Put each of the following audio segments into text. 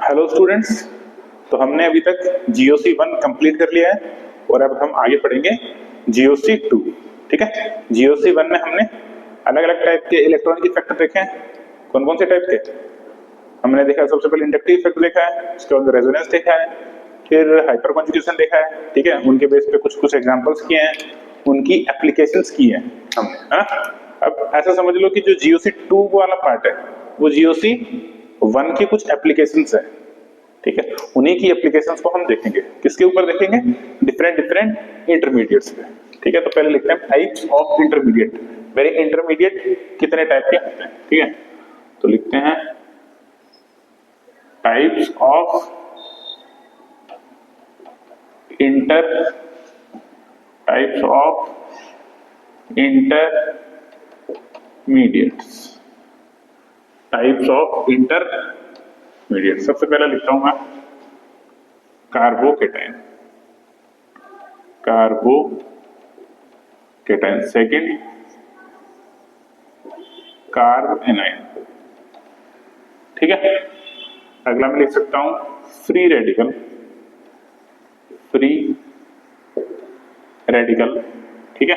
Hello students. तो हमने अभी तक GOC1 कंप्लीट कर लिया है और अब हम आगे पढ़ेंगे GOC2। ठीक है, GOC1 में हमने अलग अलग टाइप के इलेक्ट्रॉनिक इफेक्ट देखे हैं। कौन कौन से टाइप के हमने देखा? सबसे पहले इंडक्टिव इफेक्ट देखा है, उसके बाद रेजोनेंस देखा है, फिर हाइपर कॉन्जुगेशन देखा है। ठीक है, उनके बेस पे कुछ कुछ एग्जांपल्स किए हैं, उनकी एप्लीकेशंस की हैं हमने, है ना। अब ऐसा समझ लो कि जो GOC2 वाला पार्ट है वो GOC1 की कुछ एप्लीकेशंस है। ठीक है, उन्हीं की एप्लीकेशंस को हम देखेंगे। किसके ऊपर देखेंगे? डिफरेंट डिफरेंट इंटरमीडिएट्स पे। ठीक है, तो पहले लिखते हैं टाइप्स ऑफ इंटरमीडिएट। मेरे इंटरमीडिएट कितने टाइप के होते हैं? ठीक है, तो लिखते हैं types of intermediates. Types of intermediate, सबसे पहले लिखता हूं मैं कार्बोकेटाइन। Second carb A9. ठीक है, अगला मैं लिख सकता हूं फ्री रेडिकल। ठीक है,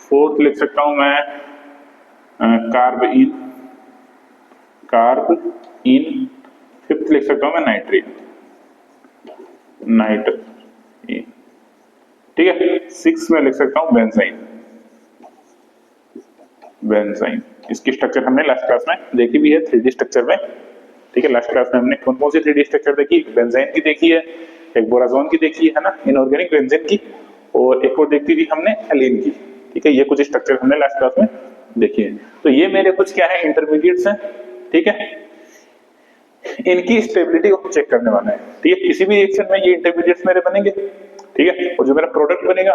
फोर्थ लिख सकता हूं मैं कार्ब इन। फिफ्थ लिख सकता हूं मैं नाइट्रीन। ठीक है, सिक्स में लिख सकता हूं बेंजाइन। इसकी स्ट्रक्चर हमने लास्ट क्लास में देखी भी है 3D स्ट्रक्चर में। ठीक है, लास्ट क्लास में हमने कौन कौन सी 3D स्ट्रक्चर देखी? बेंजाइन की देखी है, एक बोराजोन की देखी है ना, इनऑर्गेनिक बेंजीन की, और एक और देखी थी हमने एलीन की। ठीक है, ये कुछ स्ट्रक्चर हमने लास्ट क्लास में देखी है। तो ये मेरे कुछ क्या है, इंटरमीडिएट्स हैं। ठीक है, इनकी स्टेबिलिटी को चेक करने वाला है। ठीक है, किसी भी रिएक्शन में ये इंटरमीडिएट्स मेरे बनेंगे। ठीक है, और जो मेरा प्रोडक्ट बनेगा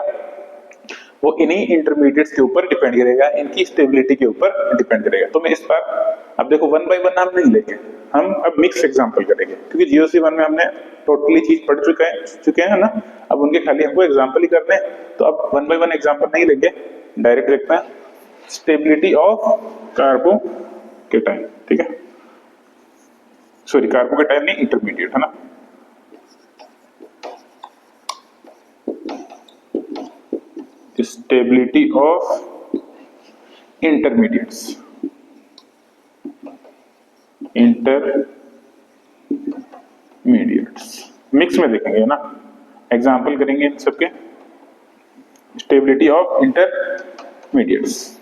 वो इन्हीं इंटरमीडिएट्स के ऊपर डिपेंड करेगा, इनकी स्टेबिलिटी के ऊपर डिपेंड करेगा। तो मैं इस बार, अब देखो 1 बाय 1 हम नहीं लेंगे, हम अब मिक्स एग्जांपल करेंगे, क्योंकि GOC1 में हमने टोटली चीज पढ़ चुके हैं ना। अब उनके खाली हमको एग्जांपल ही करने हैं, तो अब 1 बाय 1 एग्जांपल नहीं लेंगे, डायरेक्ट देखते हैं स्टेबिलिटी ऑफ कार्बोकेटाइन। ठीक है, सॉरी कार्बोकेटाइन नहीं, इंटरमीडिएट, है ना। स्टेबिलिटी ऑफ इंटरमीडिएट्स मिक्स में देखेंगे ना, एग्जांपल करेंगे इन सबके। स्टेबिलिटी ऑफ इंटरमीडिएट्स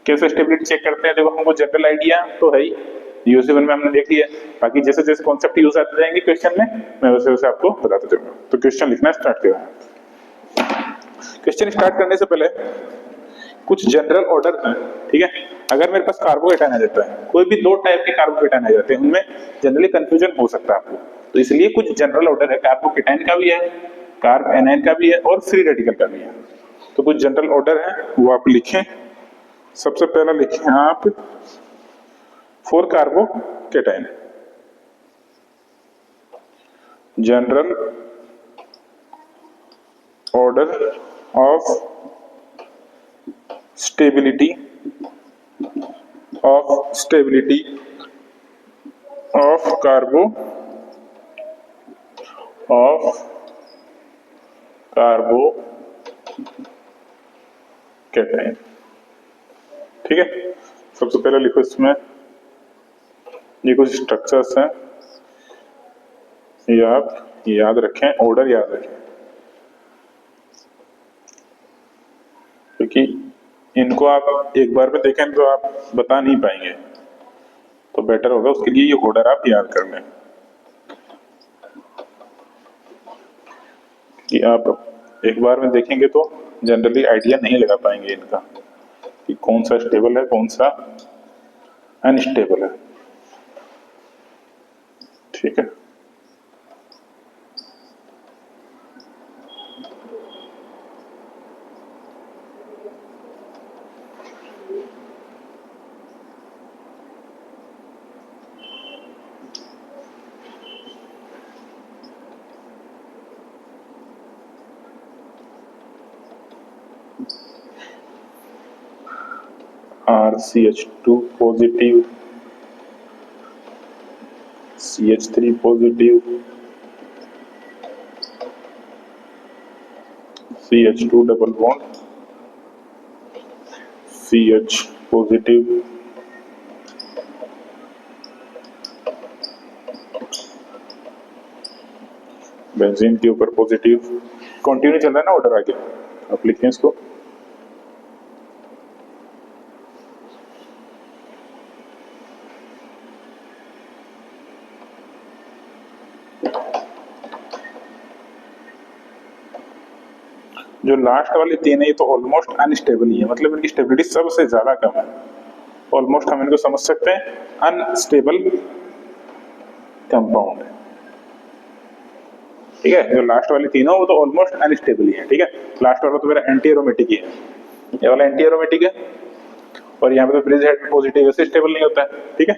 कैसे स्टेबिलिटी चेक करते हैं? देखो, हमको जनरल आइडिया तो है ही, GOC1 में हमने देख लिया। बाकी जैसे जैसे कॉन्सेप्ट यूज आते जाएंगे क्वेश्चन में, मैं वैसे वैसे आपको बताते जाऊंगा। तो क्वेश्चन लिखना स्टार्ट करें। क्वेश्चन स्टार्ट करने से पहले कुछ जनरल ऑर्डर है। ठीक है, अगर मेरे पास कार्बोकेटाइन आ जाता है, कोई भी दो टाइप के कार्बोकेटाइन आ जाते हैं, उनमें जनरली कंफ्यूजन हो सकता है आपको। तो इसलिए कुछ जनरल ऑर्डर है, कार्बोकेटाइन का भी है, कार्ब एनाइन का भी है, और फ्री रेडिकल का भी है। तो कुछ जनरल ऑर्डर है वो आप लिखें। सबसे पहला लिखें आप for carbocation, general order of stability of carbocation. ठीक है, सबसे पहले लिखो इसमें ये कुछ स्ट्रक्चर्स हैं, ये आप याद रखें, ऑर्डर याद रखें, क्योंकि इनको आप एक बार में देखें तो आप बता नहीं पाएंगे, तो बेटर होगा उसके लिए ये ऑर्डर आप याद कर लें, कि आप एक बार में देखेंगे तो जनरली आइडिया नहीं लगा पाएंगे इनका, कि कौन सा स्टेबल है कौन सा अनस्टेबल है। ठीक है, RCH2 positive, CH3 positive, CH2 double bond, CH positive, benzene के ऊपर पॉजिटिव। कंटिन्यू चल रहा है ना ऑर्डर आगे, आप लिखें इसको। जो लास्ट वाली तीन है ये तो ऑलमोस्ट अनस्टेबल ही है, मतलब इनकी स्टेबिलिटी सबसे ज्यादा कम है। ऑलमोस्ट हम इनको समझ सकते हैं अनस्टेबल कंपाउंड है, ठीक है। जो लास्ट वाली तीन है वो तो ऑलमोस्ट अनस्टेबल ही है, ठीक है। लास्ट वाला तो मेरा एंटी एरोमेटिक ही है, ये वाला एंटी एरोमेटिक है, और यहाँ पे तो ब्रिज हेड पॉजिटिव वैसे स्टेबल नहीं होता है, ठीक है।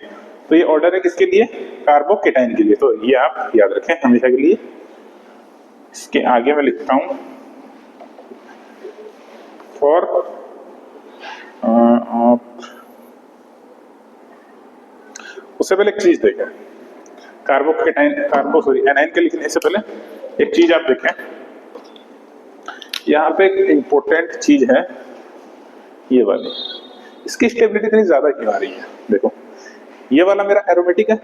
तो ये ऑर्डर है किसके लिए? कार्बोकेटाइन के लिए। तो ये आप याद रखें हमेशा के लिए। इसके आगे मैं लिखता हूं फॉर उससे पहले एक चीज देखें, एनाइन के लिखने से पहले एक चीज आप देखें। यहाँ पे एक इंपॉर्टेंट चीज है ये वाली, इसकी स्टेबिलिटी इतनी ज्यादा क्यों आ रही है? देखो ये वाला मेरा एरोमेटिक है,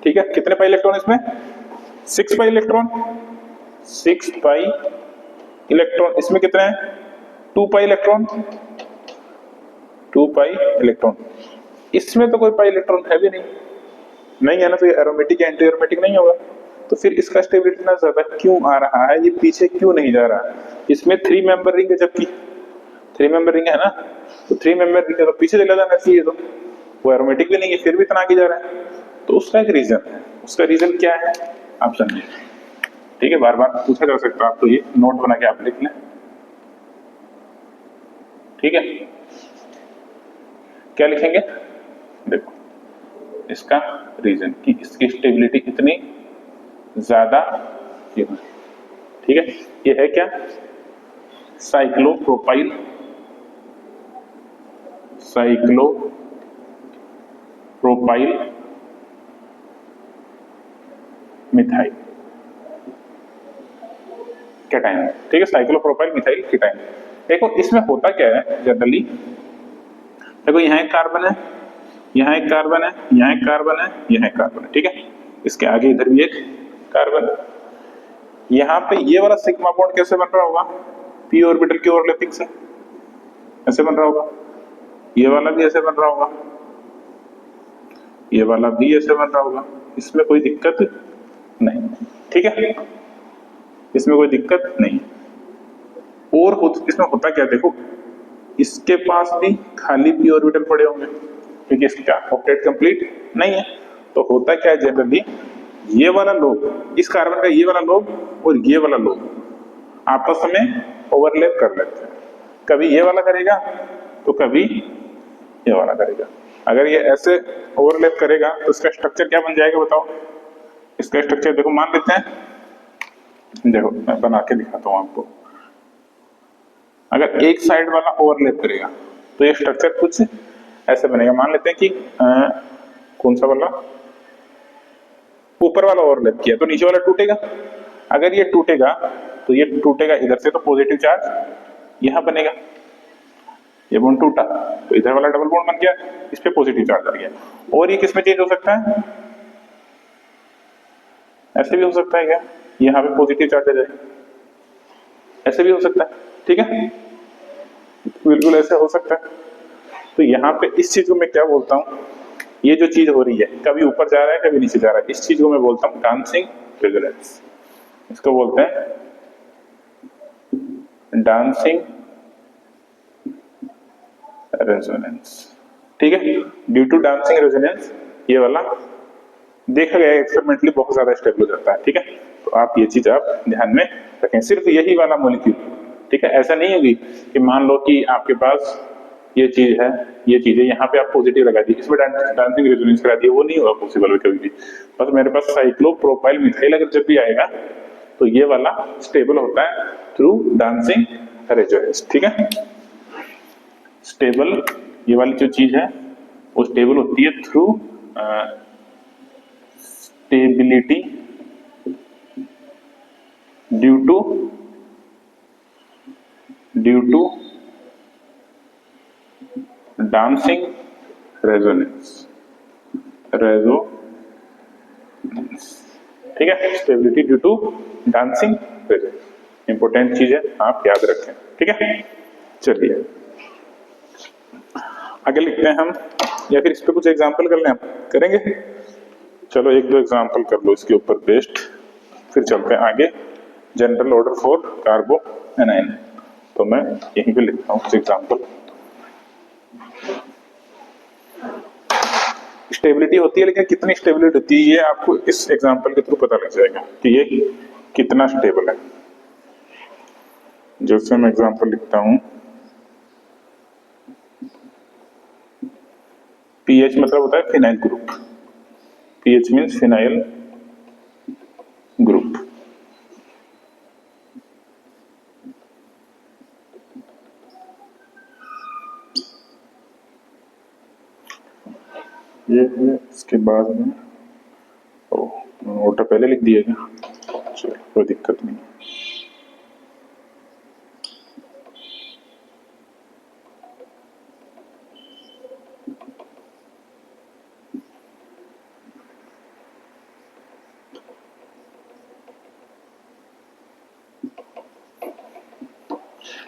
ठीक है। कितने पाई इलेक्ट्रॉन इसमें? 6 पाई इलेक्ट्रॉन, 6 पाई इलेक्ट्रॉन। इसमें कितने हैं? 2 पाई इलेक्ट्रॉन, 2 पाई इलेक्ट्रॉन। इसमें तो कोई पाई इलेक्ट्रॉन है भी नहीं है ना, तो ये एरोमेटिक एंटी एरोमेटिक नहीं होगा। तो फिर इसका स्टेबिलिटी इतना ज्यादा क्यों आ रहा है? ये पीछे क्यों नहीं जा रहा? इसमें 3 मेंबर रिंग है, जबकि 3 मेंबर रिंग है ना, तो 3 मेंबर रिंग है तो पीछे चला जाना चाहिए। तो वो एरोमेटिक भी नहीं है, फिर भी इतना आगे जा रहा है। तो उसका एक रीजन है, उसका रीजन क्या है आप समझिए, ठीक है। बार बार पूछा जा सकता है, आप तो ये नोट बना के आप लिख लें, ठीक है। क्या लिखेंगे? देखो इसका रीजन कि इसकी स्टेबिलिटी इतनी ज्यादा क्यों है, ठीक है। ये है क्या? साइक्लोप्रोपाइल मिथाइल कैटायन, ठीक है। Cyclopropyl methyl cation. देखो इसमें होता क्या है जनरली, देखो यहाँ एक कार्बन है, यहाँ एक कार्बन है, यहाँ एक कार्बन है, यहाँ एक कार्बन है, ठीक है। इसके आगे इधर भी एक कार्बन। यहाँ पे ये वाला सिग्मा बॉन्ड कैसे बन रहा होगा? पी ऑर्बिटल की ओवरलैपिंग से ऐसे बन रहा होगा। ये वाला भी ऐसे बन रहा होगा, ये वाला भी ऐसे बन रहा होगा। इसमें कोई दिक्कत नहीं, ठीक है, इसमें कोई दिक्कत नहीं। और इसमें होता क्या, देखो इसके पास भी खाली पी ऑर्बिटल पड़े होंगे क्योंकि इसका ऑक्टेट कंप्लीट नहीं है। तो होता क्या है जनरली, ये वाला लोब, इस कार्बन का ये वाला लोब और ये वाला लोब आपस में ओवरलैप कर लेते हैं। कभी ये वाला करेगा तो कभी ये वाला करेगा। अगर ये ऐसे ओवरलैप करेगा तो इसका स्ट्रक्चर क्या बन जाएगा बताओ? इसका स्ट्रक्चर देखो, मान लेते हैं, देखो मैं बना के दिखाता हूं आपको। अगर एक साइड वाला ओवरलैप करेगा तो ये स्ट्रक्चर कुछ ऐसे बनेगा। मान लेते हैं कि कौन सा वाला, ऊपर वाला ओवरलैप किया तो नीचे वाला टूटेगा। अगर ये टूटेगा तो ये टूटेगा इधर से, तो पॉजिटिव चार्ज यहां बनेगा। ये बॉन्ड टूटा तो इधर वाला डबल बॉन्ड बन गया, इस पे पॉजिटिव चार्ज आ गया। और ये किसमें चेंज हो सकता है? ऐसे भी हो सकता है क्या, यहाँ पे पॉजिटिव चार्ज आ जाए, ऐसे भी हो सकता है, ठीक है, बिल्कुल ऐसे हो सकता है। तो यहाँ पे इस चीज को मैं क्या बोलता हूँ, ये जो चीज हो रही है कभी ऊपर जा रहा है कभी नीचे जा रहा है, इस चीज को मैं बोलता हूँ डांसिंग रेजोनेंस। इसको बोलते हैं डांसिंग रेजोनेंस, ठीक है। ड्यू टू डांसिंग रेजोनेंस ये वाला देखा गया एक्सपेरिमेंटली बहुत ज्यादा स्टेबल हो जाता है, ठीक है। तो आप ये चीज आप ध्यान में रखें, सिर्फ यही वाला मॉलिक्यूल, ठीक है। ऐसा नहीं होगी कि मान लो कि आपके पास ये चीज है, ये चीज है, यहाँ पे आप पॉजिटिव लगा दी, इसमें डांसिंग रेजोनेंस करा दिया, वो नहीं होगा पॉसिबल कभी भी। बस मेरे पास साइक्लोप्रोपाइल मिथाइल अगर जब भी आएगा तो ये वाला स्टेबल होता है थ्रू डांसिंग रेजोनेंस, ठीक है। स्टेबल ये वाली जो चीज है वो स्टेबल होती है through stability due to dancing resonance, ठीक है। Stability due to dancing resonance, important चीज है, आप याद रखें, ठीक है। चलिए आगे लिखते हैं हम, या फिर इस पे कुछ एग्जांपल कर लें, हम करेंगे। चलो एक दो एग्जांपल कर लो इसके ऊपर बेस्ड, फिर चलते हैं आगे। जनरल ऑर्डर फॉर कार्बो एनाइन, तो मैं यहीं पे लिखता हूँ कुछ एग्जांपल। स्टेबिलिटी होती है, लेकिन कितनी स्टेबिलिटी होती है ये आपको इस एग्जांपल के थ्रू पता लग जाएगा कि ये कितना स्टेबल है। जैसे मैं एग्जांपल लिखता हूं, पीएच मतलब होता है phenyl group, pH means phenyl group. ये है, इसके बाद में ऑर्डर पहले लिख दिया गया, चलो कोई दिक्कत नहीं।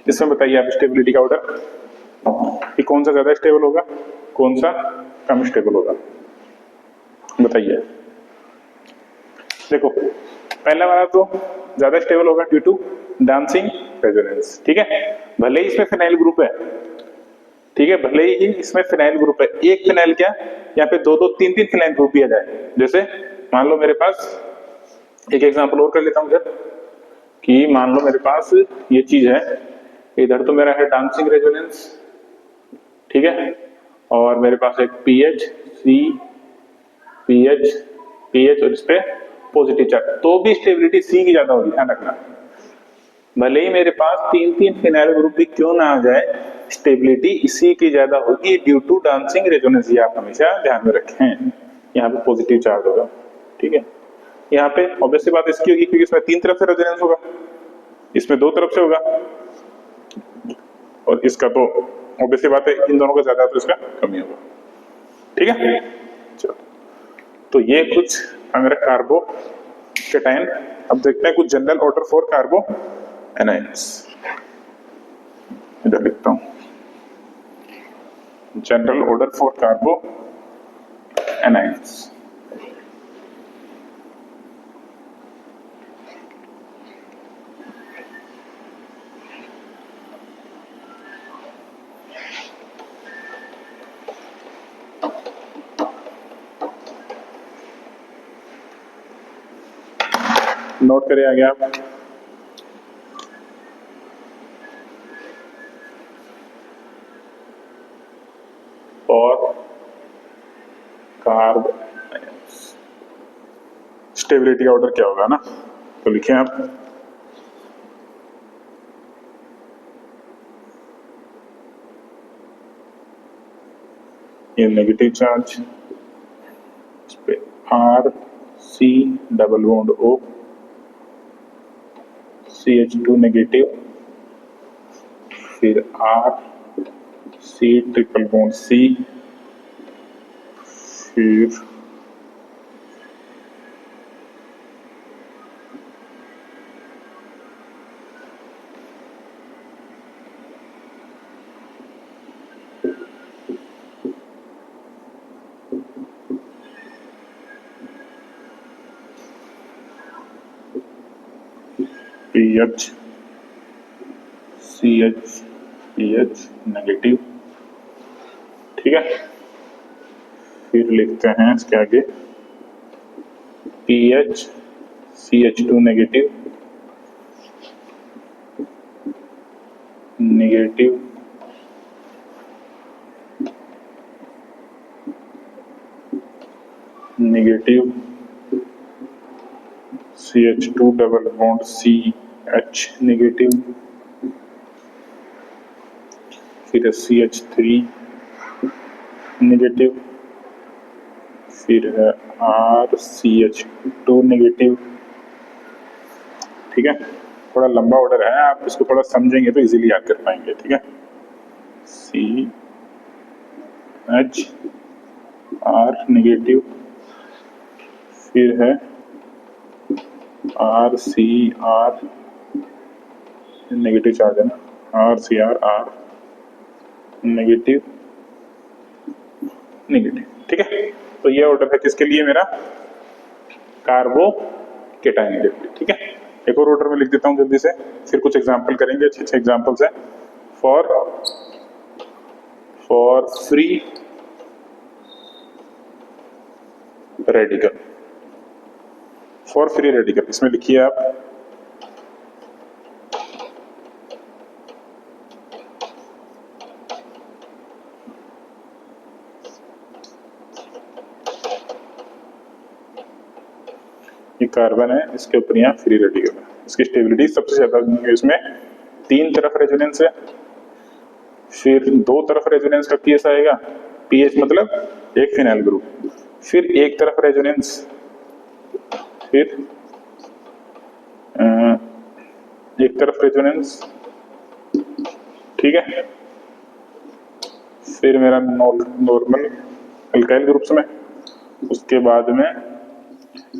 इसमें बताइए आप स्टेबिलिटी का ऑर्डर कि कौन सा ज्यादा स्टेबल होगा, कौन सा कम स्टेबल होगा, बताइए। देखो पहला वाला तो ज्यादा स्टेबल होगा ड्यू टू डांसिंग रेजोनेंस, ठीक है। भले ही इसमें फिनाइल ग्रुप है, ठीक है, भले ही इसमें फिनाइल ग्रुप है, एक फिनाइल क्या, यहाँ पे दो दो तीन तीन फिनाइल ग्रुप भी आ जाए। जैसे मान लो मेरे पास, एक एग्जांपल और कर लेता हूँ जब, कि मान लो मेरे पास ये चीज है, इधर तो मेरा है डांसिंग रेजोनेंस, ठीक है, और मेरे पास एक पीएच सी पीएच पीएच और इस पे पॉजिटिव चार्ज, तो भी स्टेबिलिटी सी की ज्यादा होगी, ध्यान रखना। भले ही मेरे पास तीन तीन फिनाइल ग्रुप भी क्यों ना आ जाए, स्टेबिलिटी इसी की ज्यादा होगी ड्यू टू डांसिंग रेजोनेंस, ये आप हमेशा ध्यान में रखें। यहाँ पे पॉजिटिव चार्ज होगा, ठीक है। यहाँ पे ऑब्वियसली बात इसकी होगी क्योंकि इसमें तीन तरफ से रेजोनेंस होगा, इसमें दो तरफ से होगा, और इसका तो ऑब्वियसली बात है इन दोनों का ज्यादा तो इसका कम ही होगा, ठीक है। चलो तो ये कुछ मेरा कार्बो कैटायन। अब देखते हैं कुछ जनरल ऑर्डर फॉर कार्बो एनाइंस, इधर लिखता हूं general order for कार्बो anions. Note करें आगे आप, और कार्ब स्टेबिलिटी का ऑर्डर क्या होगा ना, तो लिखें आप ये नेगेटिव चार्ज, इस पे R C double bond O CH2 negative, फिर R C triple bond C, फिर PH CH PH नेगेटिव, ठीक है। फिर लिखते हैं इसके आगे PH CH2 negative negative negative CH2 double bond CH negative, फिर CH3 नेगेटिव, फिर है RCH2 नेगेटिव। ठीक है, थोड़ा लंबा ऑर्डर है, आप इसको थोड़ा समझेंगे तो इजीली याद कर पाएंगे। ठीक है, CHR नेगेटिव, फिर है RCR नेगेटिव चार्ज है ना, RCR नेगेटिव नेगेटिव। ठीक है, तो ये ऑर्डर है किसके लिए मेरा, कार्बोकेटाइन के लिए। ठीक है, एक और ऑर्डर में लिख देता हूं जल्दी से, फिर कुछ एग्जांपल करेंगे, अच्छे अच्छे एग्जांपल्स है। For free radical, for free radical इसमें लिखिए आप ये कार्बन है, इसके ऊपर यहाँ फ्री रेडिकल है, इसकी स्टेबिलिटी सबसे ज्यादा है, इसमें 3 तरफ रेजोनेंस है, फिर 2 तरफ रेजोनेंस का पीएच आएगा, पीएच मतलब एक फिनाइल ग्रुप, फिर एक तरफ रेजोनेंस, फिर एक तरफ रेजोनेंस। ठीक है, फिर मेरा नॉर्मल अल्काइल ग्रुप्स में, उसके बाद में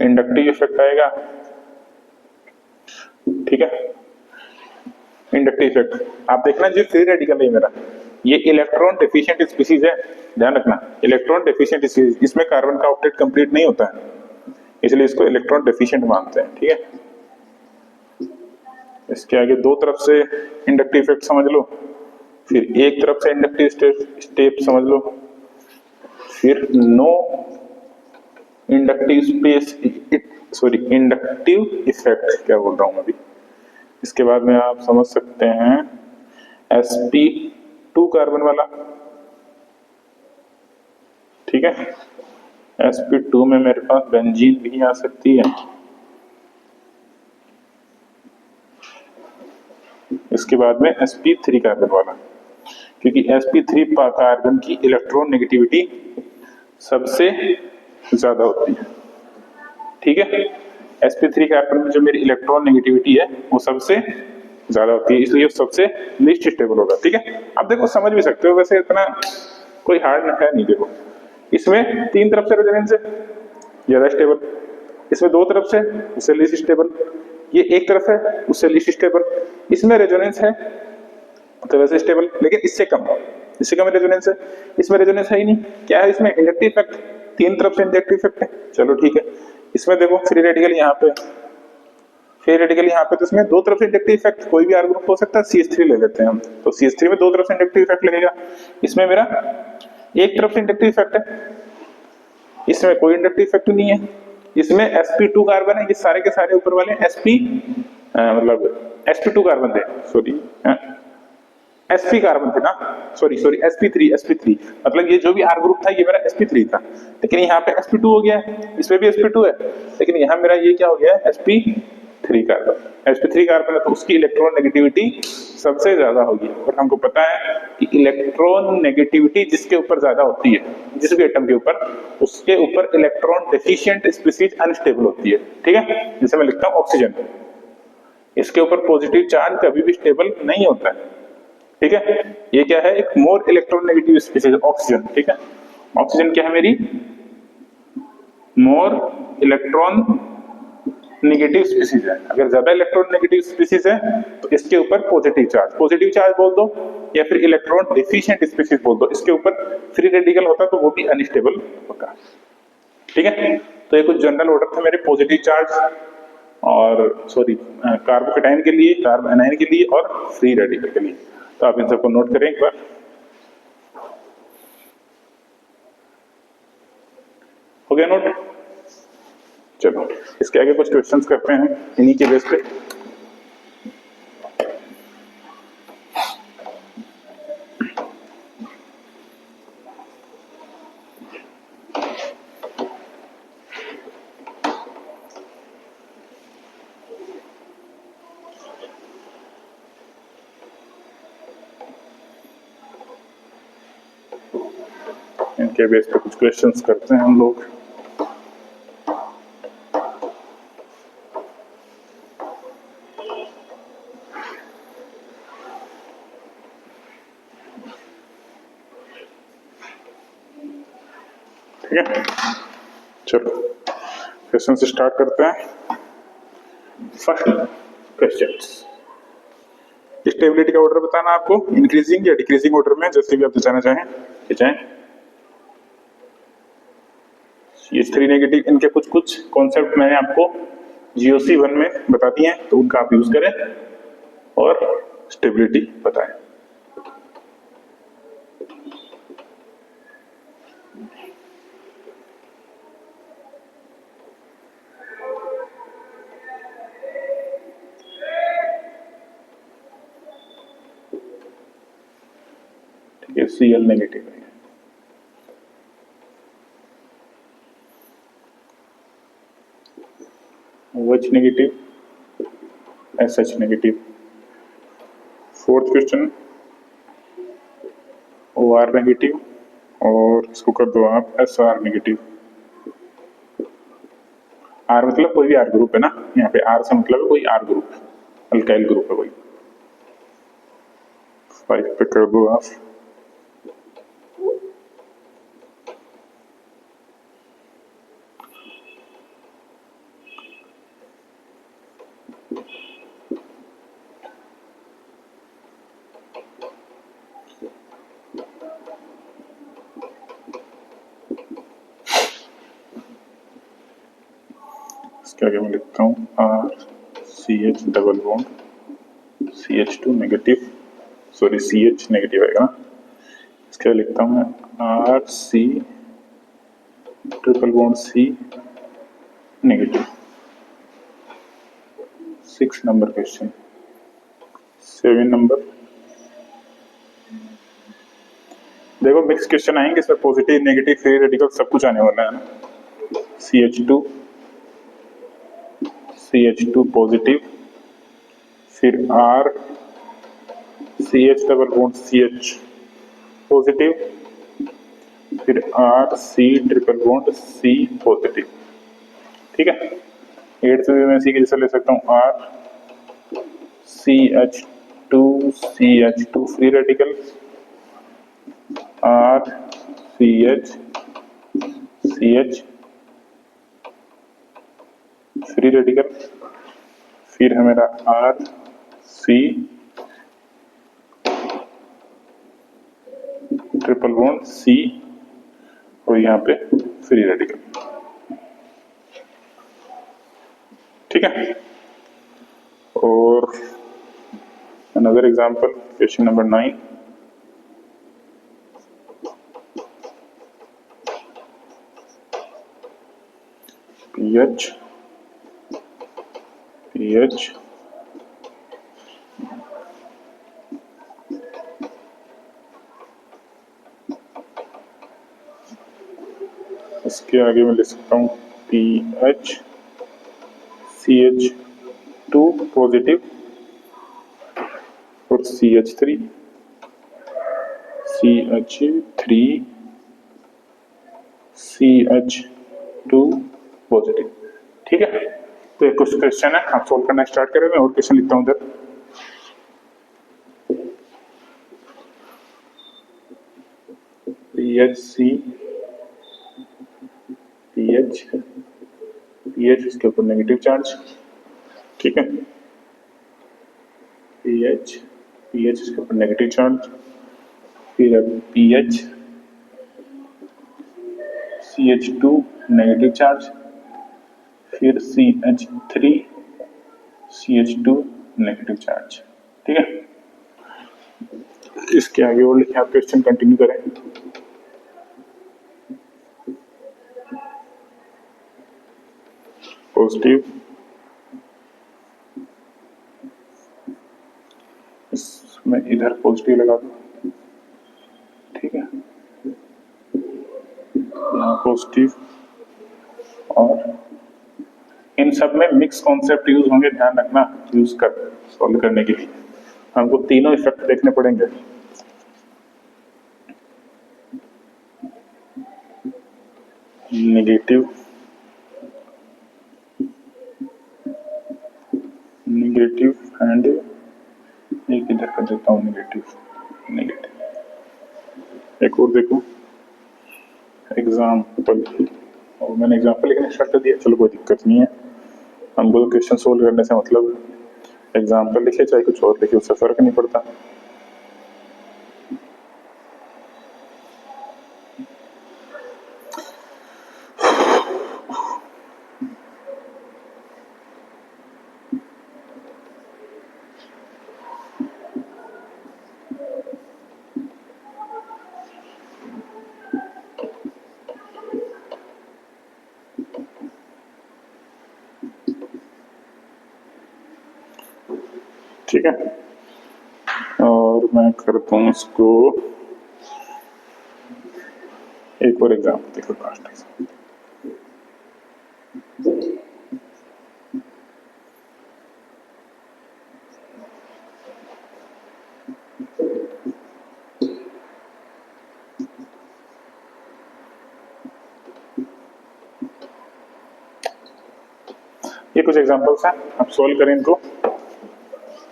इंडक्टिव इफेक्ट आएगा। ठीक है, इंडक्टिव इफेक्ट आप देखना, जो फ्री रेडिकल है मेरा, ये इलेक्ट्रॉन डेफिशिएंट स्पीसीज है, ध्यान रखना, इलेक्ट्रॉन डेफिशिएंट स्पीसीज, इसमें कार्बन का ऑक्टेट कंप्लीट नहीं होता है, इसलिए इसको इलेक्ट्रॉन डेफिशिएंट मानते हैं। ठीक है, इसके आगे 2 तरफ से इंडक्टिव इफेक्ट समझ लो, फिर एक तरफ से इंडक्टिव स्टेप समझ लो, फिर नो इंडक्टिव इंडक्टिव इफेक्ट, क्या बोल रहा हूं अभी। इसके बाद में आप समझ सकते हैं sp2 कार्बन वाला। ठीक है, sp2 में मेरे पास बेंजीन भी आ सकती है। इसके बाद में sp3 कार्बन वाला, क्योंकि sp3 कार्बन की इलेक्ट्रॉन नेगेटिविटी सबसे ज्यादा होती है। ठीक है, sp3 कार्बन में जो मेरी इलेक्ट्रॉन नेगेटिविटी है वो सबसे ज्यादा होती है, इसलिए सबसे लीस्ट स्टेबल होगा। ठीक है, अब देखो समझ भी सकते हो, वैसे इतना कोई हार्ड है नहीं। देखो इसमें 3 तरफ से रेजोनेंस है, ज्यादा स्टेबल, इसमें 2 तरफ से, उससे लीस्ट स्टेबल, ये एक तरफ है, उससे लीस्ट स्टेबल, इसमें रेजोनेंस है तो वैसे स्टेबल, लेकिन इससे कम रेजोनेंस है, इसमें रेजोनेंस है ही नहीं। क्या है इसमें, इंडक्टिव इफेक्ट, 3 तरफ से इंडक्टिव इफेक्ट है। चलो ठीक है, इसमें देखो फ्री रेडिकल यहाँ पे, फ्री रेडिकल यहाँ पे, तो इसमें 2 तरफ से इंडक्टिव इफेक्ट, कोई भी आर ग्रुप हो सकता है, CH3 ले लेते हैं हम, तो CH3 में 2 तरफ से इंडक्टिव इफेक्ट लगेगा, इसमें मेरा एक तरफ से इंडक्टिव इफेक्ट है, इसमें कोई इंडक्टिव इफेक्ट नहीं है, इसमें sp2 कार्बन है, ये सारे के सारे ऊपर वाले मतलब sp2 कार्बन थे, सॉरी sp कार्बन थे ना, सॉरी sp3 मतलब ये जो भी आर ग्रुप था ये मेरा sp3 था, लेकिन यहाँ पे sp2 हो गया है, इसमें भी sp2 है, लेकिन यहाँ मेरा ये क्या हो गया है, sp3 कार्बन है, तो उसकी इलेक्ट्रॉन नेगेटिविटी सबसे ज्यादा होगी। और हमको पता है कि इलेक्ट्रॉन नेगेटिविटी जिसके ऊपर ज्यादा होती है, जिस भी एटम के ऊपर, उसके ऊपर इलेक्ट्रॉन डेफिशिएंट स्पीसीज अनस्टेबल होती है। ठीक है, जैसे मैं लिखता हूँ ऑक्सीजन, इसके ऊपर पॉजिटिव चार्ज कभी भी स्टेबल नहीं होता है। ठीक है, ये क्या है, एक मोर इलेक्ट्रॉन नेगेटिव स्पीसीज ऑक्सीजन। ठीक है, ऑक्सीजन क्या है मेरी, मोर इलेक्ट्रॉन नेगेटिव स्पीसीज है। अगर ज्यादा इलेक्ट्रॉन नेगेटिव स्पीसीज है तो इसके ऊपर पॉजिटिव चार्ज बोल दो, या फिर इलेक्ट्रॉन डेफिशिएंट स्पीसीज बोल दो, इसके ऊपर फ्री रेडिकल होता तो वो भी अनस्टेबल होता। ठीक है, तो ये कुछ जनरल ऑर्डर थे मेरे पॉजिटिव चार्ज और कार्बोकेटाइन के लिए, कार्ब एनाइन के लिए और फ्री रेडिकल के लिए। तो आप इन सबको नोट करें एक बार। हो गया नोट? चलो इसके आगे कुछ क्वेश्चंस करते हैं इन्हीं के बेस पे। इनके बेस पे कुछ क्वेश्चंस करते हैं हम लोग। ठीक है, चलो क्वेश्चन से स्टार्ट करते हैं। फर्स्ट क्वेश्चन, स्टेबिलिटी का ऑर्डर बताना आपको, इंक्रीजिंग या डिक्रीजिंग ऑर्डर में, जैसे भी आप बताना चाहें चाहें। CH3 नेगेटिव, इनके कुछ कुछ कॉन्सेप्ट मैंने आपको GOC 1 में बता दिए हैं, तो उनका आप यूज करें और स्टेबिलिटी बताएं। ठीक है, Cl नेगेटिव है, OH negative, SH negative. Fourth question, OR negative और इसको कर दो आप SR नेगेटिव। R मतलब कोई भी R ग्रुप है ना, यहाँ पे R से मतलब है कोई R ग्रुप, अल्काइल ग्रुप है कोई। 5 पे कर दो आप इसके आगे मैं लिखता हूँ RCH double bond CH2 negative, sorry CH negative आएगा ना। इसके आगे लिखता हूँ मैं RC triple bond C negative. 6 number question. 7 number, देखो मिक्स क्वेश्चन आएंगे, इसमें पॉजिटिव नेगेटिव फ्री रेडिकल सब कुछ आने वाला है ना। CH2 पॉजिटिव, फिर R CH double bond CH positive, फिर R C triple bond C positive. ठीक है, 8th में मैं सी के जैसा ले सकता हूँ R CH2 free radical, R CH free radical, फिर है मेरा R C triple bond C और यहाँ पे फ्री रेडिकल। ठीक है, और another example, question number 9। pH इसके आगे मैं लिख सकता हूँ pH CH2 पॉजिटिव और CH3 CH2 पॉजिटिव। ठीक है, तो एक कुछ क्वेश्चन है, आप सोल्व करना स्टार्ट करें। मैं और क्वेश्चन लिखता हूँ इधर। pH इसके ऊपर नेगेटिव चार्ज। ठीक है, pH इसके ऊपर नेगेटिव चार्ज, फिर pH CH2 नेगेटिव चार्ज, फिर CH2 नेगेटिव चार्ज। ठीक है, इसके आगे और लिखे, आप क्वेश्चन कंटिन्यू करें। पॉजिटिव, इसमें इधर पॉजिटिव लगा दो। ठीक है, यहाँ पॉजिटिव, और इन सब में मिक्स कॉन्सेप्ट यूज होंगे, ध्यान रखना यूज कर सॉल्व करने के लिए हमको तीनों इफेक्ट देखने पड़ेंगे। नेगेटिव एंड एक इधर कर देता हूँ नेगेटिव। एक और देखो, एग्जाम्पल, और मैंने एग्जाम्पल लिखने स्टार्ट कर दिया, चलो कोई दिक्कत नहीं है, हमको तो क्वेश्चन सोल्व करने से मतलब, एग्जाम्पल लिखे चाहे कुछ और लिखे उससे फर्क नहीं पड़ता। ठीक है, और मैं करता हूँ इसको एक और एग्जाम्पल, देखो लास्ट एग्जाम्पल। ये कुछ एग्जांपल्स हैं, आप सॉल्व करें इनको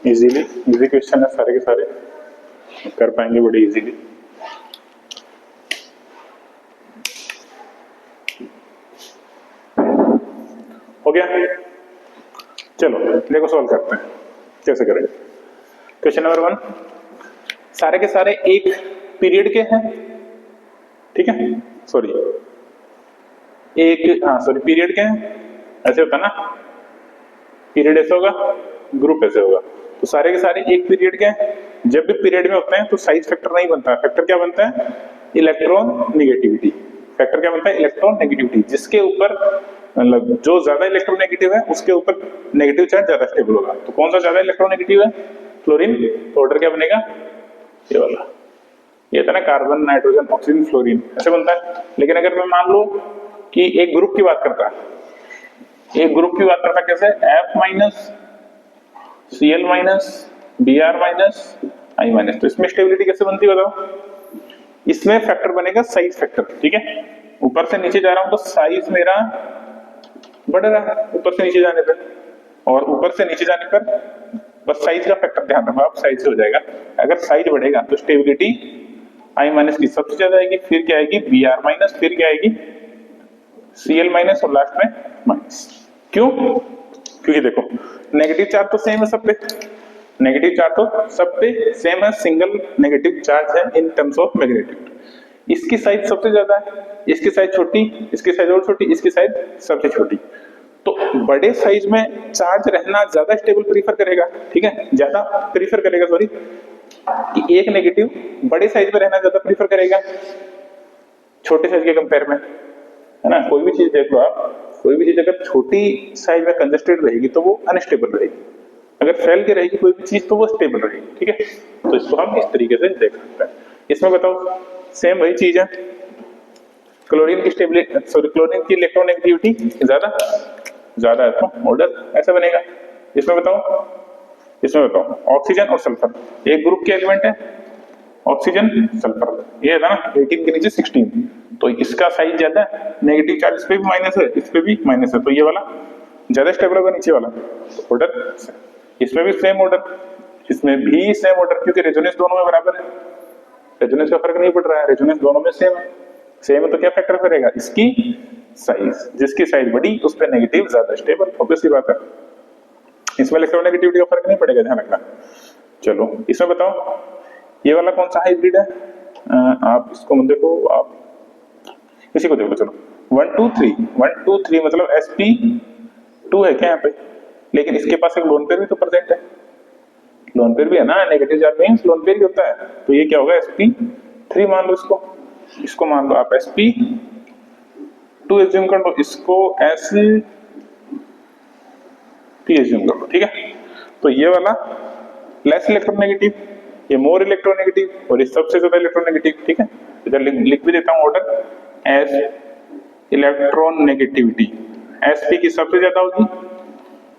इजीली, इजी क्वेश्चन है सारे के सारे, कर पाएंगे बड़े इजीली। हो गया, चलो देखो सॉल्व करते हैं कैसे करेंगे। क्वेश्चन नंबर 1, सारे के सारे एक पीरियड के हैं, ठीक है, सॉरी पीरियड के हैं, ऐसे होता ना, पीरियड ऐसे होगा, ग्रुप ऐसे होगा, तो सारे के सारे एक पीरियड के हैं। जब भी पीरियड में होते हैं तो साइज फैक्टर नहीं बनता, फैक्टर क्या बनता है, इलेक्ट्रॉन नेगेटिविटी। फैक्टर क्या बनता है, इलेक्ट्रॉन नेगेटिविटी, जिसके ऊपर मतलब जो ज्यादा इलेक्ट्रॉन नेगेटिव है उसके ऊपर नेगेटिव चार्ज ज्यादा स्टेबल होगा। तो कौन सा ज्यादा इलेक्ट्रॉन नेगेटिव है, फ्लोरीन, तो ऑर्डर क्या बनेगा, ये वाला, ये था ना, कार्बन नाइट्रोजन ऑक्सीजन फ्लोरीन, ऐसे बनता है। लेकिन अगर मैं मान लो कि एक ग्रुप की बात करता, एक ग्रुप की बात करता कैसे, F minus Cl minus Br minus I minus, तो इसमें स्टेबिलिटी कैसे बनती है बताओ, इसमें फैक्टर बनेगा साइज फैक्टर, ठीक है, ऊपर से नीचे जा रहा हूं तो साइज मेरा बढ़ रहा है ऊपर से नीचे जाने पर, और ऊपर से नीचे जाने पर बस साइज का फैक्टर ध्यान रखो आप, साइज से हो जाएगा। अगर साइज बढ़ेगा तो स्टेबिलिटी I माइनस की सबसे ज्यादा आएगी, फिर क्या आएगी Br माइनस, फिर क्या आएगी Cl माइनस, और लास्ट में माइनस। क्यों, क्योंकि देखो नेगेटिव चार्ज तो सेम है सब पे, नेगेटिव चार्ज तो सब पे सेम है, सिंगल नेगेटिव चार्ज है इन टर्म्स ऑफ मैग्नीट्यूड। इसकी साइज सबसे ज्यादा है, इसकी साइज छोटी, इसकी साइज और छोटी, इसकी साइज सबसे छोटी। तो बड़े साइज में चार्ज रहना ज्यादा स्टेबल प्रीफर करेगा, ठीक है, ज्यादा प्रीफर करेगा, सॉरी, कि एक नेगेटिव बड़े साइज में रहना ज्यादा प्रीफर करेगा छोटे साइज के कंपेयर में, है ना। कोई भी चीज देख लो आप, कोई भी चीज अगर छोटी साइज में कंजस्टेड रहेगी तो वो अनस्टेबल रहेगी, अगर फैल के रहेगी कोई भी चीज तो वो स्टेबल रहेगी, ठीक है। तो इसको हम इस तरीके से देख सकते हैं। इसमें बताओ सेम वही चीज है, क्लोरीन की स्टेबिलिटी, सॉरी क्लोरीन की इलेक्ट्रोनेगेटिविटी ज्यादा है तो ऑर्डर ऐसा बनेगा। इसमें बताओ ऑक्सीजन और सल्फर एक ग्रुप के एलिमेंट है, ऑक्सीजन सल्फर, ये था ना 18 के नीचे 16, तो इसका साइज ज्यादा है, नेगेटिव चार्ज इस पे भी माइनस है, इस पे भी माइनस है, तो ये वाला ज्यादा स्टेबल होगा नीचे वाला, ऑर्डर। इसमें भी सेम ऑर्डर, इसमें भी सेम ऑर्डर, क्योंकि रेजोनेंस दोनों में बराबर है, रेजोनेंस का फर्क नहीं पड़ रहा है, रेजोनेंस दोनों में सेम है, सेम है तो क्या फैक्टर करेगा, इसकी साइज, जिसकी साइज बड़ी उस पर नेगेटिव ज्यादा स्टेबल, ऑब्वियसली बात है। इसमें इलेक्ट्रोनेगेटिविटी का फर्क नहीं पड़ेगा, ध्यान रखना। चलो इसमें बताओ ये वाला कौन सा हाइब्रिड है, आप इसको मत देखो, आप इसी को देखो, चलो 1 2 3 मतलब sp2 है क्या यहाँ पे, लेकिन इसके पास एक लोन पेयर भी तो प्रेजेंट है, लोन पेयर भी है ना, negative charge means lone pair ही होता है, तो ये क्या होगा sp3 मान लो, इसको मान लो आप sp2 एज्यूम कर लो, इसको sp एज्यूम कर लो, ठीक है। तो ये वाला लेस इलेक्ट्रोनेगेटिव, ये मोर इलेक्ट्रोनेगेटिव, और ये सबसे ज्यादा इलेक्ट्रोनेगेटिव, ठीक है। इधर लिख भी देता हूं order, S electron negativity sp की सबसे ज्यादा होगी,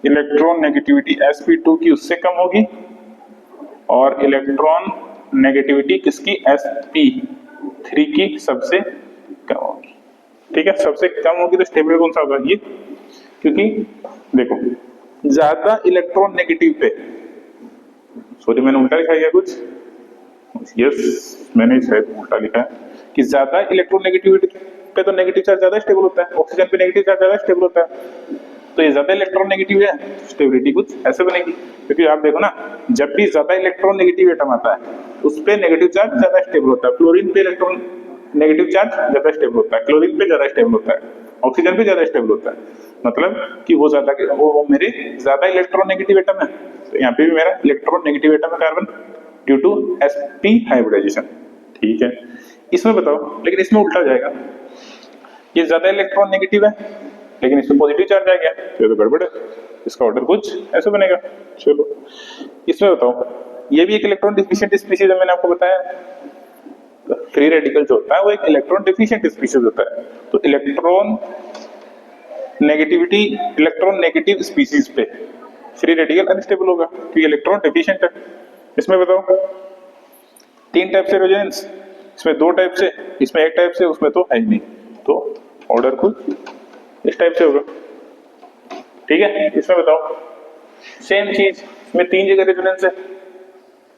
इलेक्ट्रॉन नेगेटिविटी sp2 की उससे कम होगी, और इलेक्ट्रॉन नेगेटिविटी किसकी, sp3 की सबसे कम होगी, ठीक है। सबसे कम होगी तो स्टेबल कौन सा होगा, ये, क्योंकि देखो ज्यादा इलेक्ट्रॉन नेगेटिव पे, सॉरी मैंने उल्टा लिखा है कुछ, यस मैंने शायद उल्टा लिखा है कि ज्यादा इलेक्ट्रोनेगेटिविटी पे तो नेगेटिव चार्ज ज्यादा स्टेबल होता है, ऑक्सीजन पे नेगेटिव चार्ज ज्यादा स्टेबल होता है, तो ये ज्यादा इलेक्ट्रॉन नेगेटिव है, स्टेबिलिटी कुछ ऐसे बनेगी। क्योंकि आप देखो ना, जब भी ज्यादा इलेक्ट्रॉन नेगेटिव एटम आता है उस पे नेगेटिव चार्ज ज्यादा स्टेबल होता है। फ्लोरीन पे इलेक्ट्रॉन नेगेटिव चार्ज ज्यादा स्टेबल होता है, क्लोरीन पे ज्यादा स्टेबल होता है, ऑक्सीजन पे ज्यादा स्टेबल होता है, मतलब कि वो ज्यादा वो मेरे ज्यादा इलेक्ट्रॉन नेगेटिव एटम है। तो यहाँ पे भी मेरा इलेक्ट्रॉन नेगेटिव एटम है carbon, due to sp hybridisation. ठीक है, इसमें बताओ, लेकिन इसमें उल्टा जाएगा, ये ज्यादा इलेक्ट्रॉन नेगेटिव है लेकिन इसमें पॉजिटिव चार्ज आ गया, तो गड़बड़ है, इसका ऑर्डर कुछ ऐसे बनेगा। चलो इसमें बताओ, ये भी एक इलेक्ट्रॉन डिफिशिएंट स्पीशीज है, मैंने आपको बताया। फ्री रेडिकल जो होता है वो एक इलेक्ट्रॉन डिफिशिएंट स्पीशीज होता है। तो इलेक्ट्रॉन नेगेटिव स्पीशीज पे फ्री रेडिकल अनस्टेबल होगा क्योंकि इलेक्ट्रॉन डिफिशिएंट है। इसमें बताओ, 3 टाइप से रेजोनेंस, इसमें 2 टाइप से, इसमें 1 टाइप से, उसमें तो है ही नहीं, तो ऑर्डर कुछ इस टाइप से होगा। ठीक है, इसमें बताओ सेम चीज, इसमें 3 जगह रेजोनेंस है,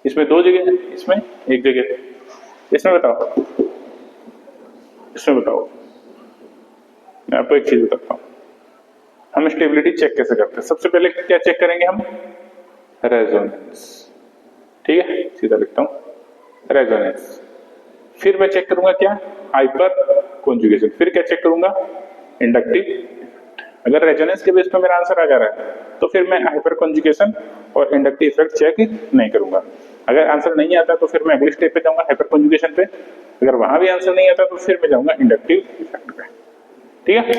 इसमें 2 जगह है, इसमें 1 जगह। इसमें बताओ मैं आपको एक चीज बताता हूं, हम स्टेबिलिटी चेक कैसे करते हैं। सबसे पहले क्या चेक करेंगे हम, रेजोनेंस। ठीक है, सीधा लिखता हूं रेजोनेंस। फिर मैं चेक करूंगा क्या, हाइपर कॉन्जुगेशन। फिर क्या चेक करूंगा, इंडक्टिव। अगर रेजोनेंस के बेस पर मेरा आंसर आ जा रहा है तो फिर मैं हाइपर कॉन्जुगेशन और इंडक्टिव इफेक्ट चेक नहीं करूंगा। अगर आंसर नहीं आता तो फिर मैं अगले स्टेप पे जाऊंगा, हाइपर कॉन्जुगेशन पे। अगर वहां भी आंसर नहीं आता तो फिर मैं जाऊंगा इंडक्टिव इफेक्ट पे। ठीक है,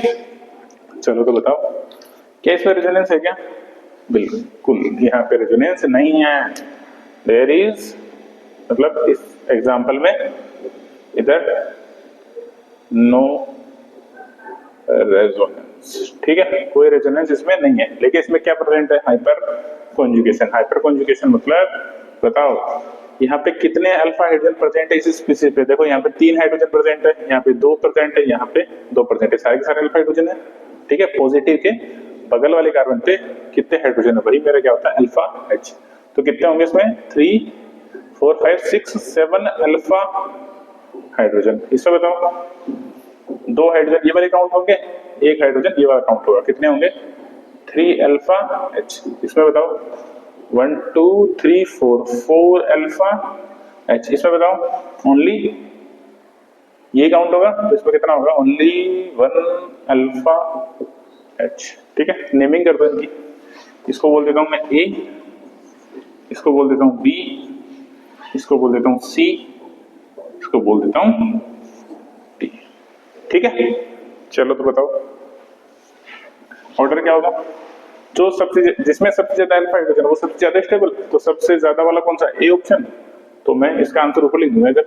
चलो तो बताओ क्या इसमें रेजोनेंस है क्या? बिल्कुल, यहाँ पे रेजोनेंस नहीं है। देयर इज, मतलब इस एग्जाम्पल में इधर नो रेजोनेंस। ठीक है, कोई रेजोनेंस इसमें नहीं है, लेकिन इसमें क्या प्रेजेंट है, हाइपर कॉन्जुगेशन। हाइपर कॉन्जुगेशन मतलब बताओ यहाँ पे कितने अल्फा हाइड्रोजन प्रेजेंट है इस स्पीशीज पे। देखो यहाँ पे 3 हाइड्रोजन प्रेजेंट है, यहाँ पे 2 प्रेजेंट है, यहाँ पे 2 प्रेजेंट है, सारे के सारे अल्फा हाइड्रोजन है। ठीक है, पॉजिटिव के बगल वाले कार्बन पे कितने हाइड्रोजन है, वही मेरा क्या होता है, अल्फा H। तो कितने होंगे इसमें, 3 4 5 6 7 अल्फा हाइड्रोजन। इसमें बताओ 2 हाइड्रोजन ये वाले काउंट होंगे, 1 हाइड्रोजन ये वाला काउंट होगा, कितने होंगे, 3 अल्फा H। इसमें बताओ 1 2 3 4 अल्फा H। इसमें बताओ ओनली ये काउंट होगा, तो इसमें कितना होगा, ओनली 1 अल्फा H। ठीक है, नेमिंग कर दो इनकी। इसको बोल देता हूं मैं A, इसको बोल देता हूं B, इसको बोल देता हूं C, इसको बोल देता हूं D। ठीक है, चलो तो बताओ ऑर्डर क्या होगा, जो सबसे जिसमें सबसे ज्यादा अल्फा हाइड्रोजन वो सबसे ज्यादा स्टेबल, तो सबसे ज्यादा वाला कौन सा, ए ऑप्शन। तो मैं इसका आंसर ऊपर लिख दूंगा इधर,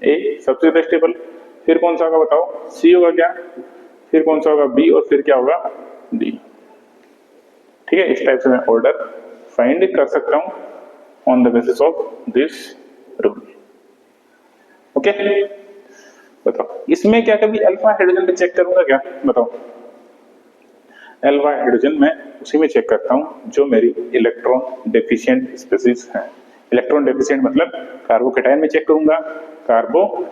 ए सबसे ज्यादा स्टेबल। फिर कौन सा होगा बताओ, सी होगा क्या, फिर कौन सा होगा, बी, और फिर क्या होगा, डी। ठीक है, इस टाइप से मैं ऑर्डर फाइंड कर सकता हूं on the basis of this rule. Okay, बताओ इसमें क्या कभी अल्फा हाइड्रोजन पे चेक करूंगा क्या, बताओ। अल्फा हाइड्रोजन मैं उसी में चेक करता हूं जो मेरी इलेक्ट्रॉन डेफिशिएंट स्पीशीज है। इलेक्ट्रॉन डेफिशिएंट मतलब कार्बोकेटायन में चेक करूंगा, कार्बन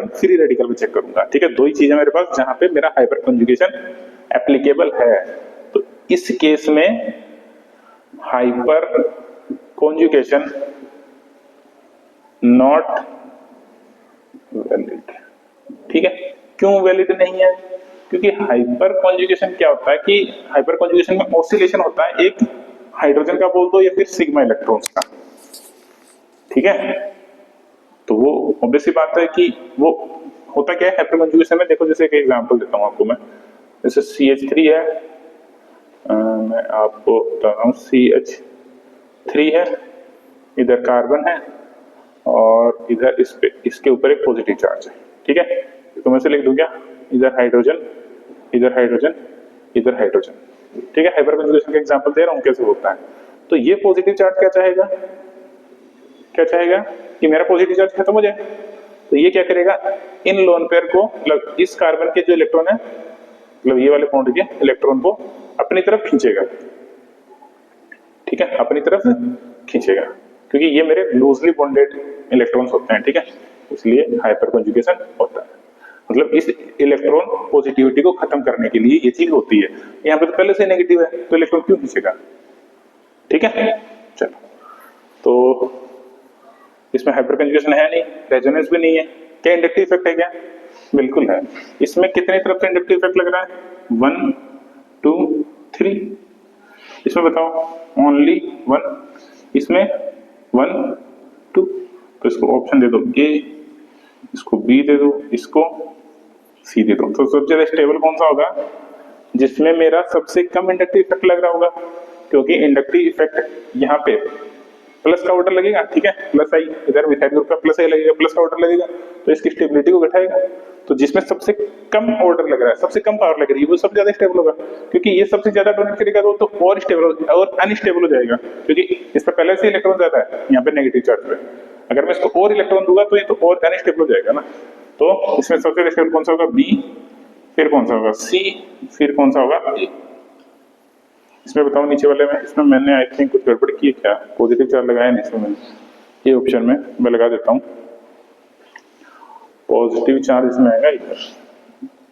फ्री रेडिकल में चेक करूंगा। ठीक है, 2 ही चीजें मेरे पास जहां पे मेरा हाइपर कॉन्जुगेशन एप्लीकेबल है। तो इस केस में हाइपर कॉन्जुगेशन नॉट वैलिड। ठीक है, क्यों वैलिड नहीं है, क्योंकि हाइपर कॉन्जुगेशन क्या होता है कि हाइपर कॉन्जुगेशन में ऑसिलेशन होता है, एक हाइड्रोजन का बोल दो या फिर सिग्मा इलेक्ट्रॉन्स का। ठीक है, तो वो ऑब्वियसली बात है कि वो होता क्या है हाइपर कॉन्जुगेशन में। देखो जैसे एक एग्जांपल देता हूं आपको मैं, जैसे CH3 है, मैं आपको बता रहा हूं CH3 है, इधर कार्बन है और इधर इसके ऊपर एक पॉजिटिव चार्ज है। ठीक है, तो मैं से लिख दूं क्या, इधर हाइड्रोजन, इधर हाइड्रोजन, इधर हाइड्रोजन। ठीक है, हाइपर कॉन्जुगेशन का एग्जांपल दे रहा हूं कैसे होता है। तो ये पॉजिटिव चार्ज क्या चाहेगा, कि मेरा पॉजिटिव चार्ज खत्म हो जाए। तो ये क्या करेगा, इन लोन पेयर को, मतलब इस कार्बन के जो इलेक्ट्रॉन है, मतलब ये वाले बॉन्ड के इलेक्ट्रॉन को अपनी तरफ खींचेगा। ठीक है, अपनी तरफ खींचेगा, क्योंकि ये मेरे लूजली बॉन्डेड इलेक्ट्रॉन्स होते हैं। ठीक है, इसलिए हाइपर कॉन्जुगेशन होता है। मतलब इस इलेक्ट्रॉन पॉजिटिविटी को खत्म करने के लिए ये चीज होती है। यहाँ पे तो पहले से नेगेटिव है तो इलेक्ट्रॉन क्यों खींचेगा? ठीक है, चलो। तो इसमें हाइपरकंजुगेशन है नहीं, रेजोनेंस भी नहीं है। क्या इंडक्टिव इफेक्ट है क्या? बिल्कुल है। इसमें कितने तरफ से इंडक्टिव इफेक्ट लग रहा है? 1 2 3। इसमें बताओ ओनली 1, इसमें 1 2। तो इसको ऑप्शन दे दो ए, इसको बी दे दो, इसको सी दे दो। तो सबसे ज्यादा स्टेबल कौन सा होगा? जिसमें मेरा सबसे कम इंडक्टिव इफेक्ट लग रहा होगा, क्योंकि इंडक्टिव इफेक्ट यहाँ पे प्लस का ऑर्डर लगेगा। ठीक है, प्लस आई, इधर मिथाइल ग्रुप का प्लस आई लगेगा, प्लस का ऑर्डर लगेगा तो इसकी स्टेबिलिटी को घटाएगा। तो जिसमें सबसे कम ऑर्डर लग रहा है, सबसे कम पावर लग रही है, वो सबसे ज्यादा स्टेबल होगा, क्योंकि ये सबसे ज्यादा डोनेट करेगा तो और स्टेबल और अनस्टेबल हो जाएगा, क्योंकि इस पर पहले से इलेक्ट्रॉन ज्यादा है यहाँ पे नेगेटिव चार्ज पे। अगर मैं इसको और इलेक्ट्रॉन दूंगा तो ये तो और अनस्टेबल हो जाएगा ना। तो इसमें सबसे ज्यादा स्टेबल कौन सा होगा? बी, फिर कौन सा होगा? सी, फिर कौन सा होगा? ए। इसमें बताओ नीचे वाले में, इसमें मैंने आई थिंक कुछ गड़बड़ की है क्या? पॉजिटिव चार्ज लगाया नहीं इसमें मैंने, ये ऑप्शन में मैं लगा देता हूँ। पॉजिटिव चार्ज इसमें आएगा इधर,